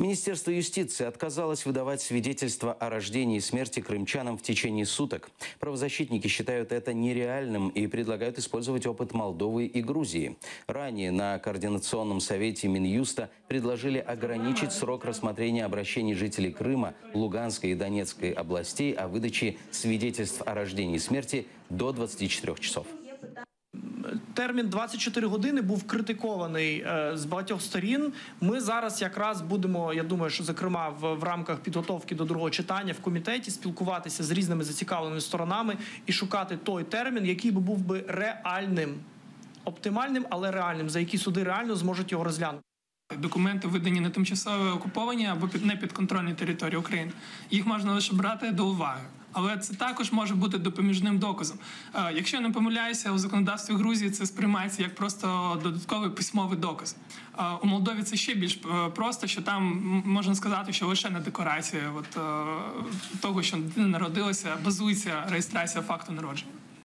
Министерство юстиции отказалось выдавать свидетельства о рождении и смерти крымчанам в течение суток. Правозащитники считают это нереальным и предлагают использовать опыт Молдовы и Грузии. Ранее на Координационном совете Минюста предложили ограничить срок рассмотрения обращений жителей Крыма, Луганской и Донецкой областей о выдаче свидетельств о рождении и смерти до 24 часов. Термін 24 години був критикований з багатьох сторін. Ми зараз якраз будемо, я думаю, що зокрема в рамках підготовки до другого читання в комітеті спілкуватися з різними зацікавленими сторонами і шукати той термін, який би був би реальним, оптимальним, але реальним, за які суди реально зможуть його розглянути. Документи, видані на тимчасово окуповані або непідконтрольній території України, їх можна лише брати до уваги. Але це також може бути допоміжним доказом. Якщо я не помиляюся, у законодавстві Грузії це сприймається як просто додатковий письмовий доказ. У Молдові це ще більш просто, що там можна сказати, що лише на декларації того, що дитина народилася, базується реєстрація факту народження.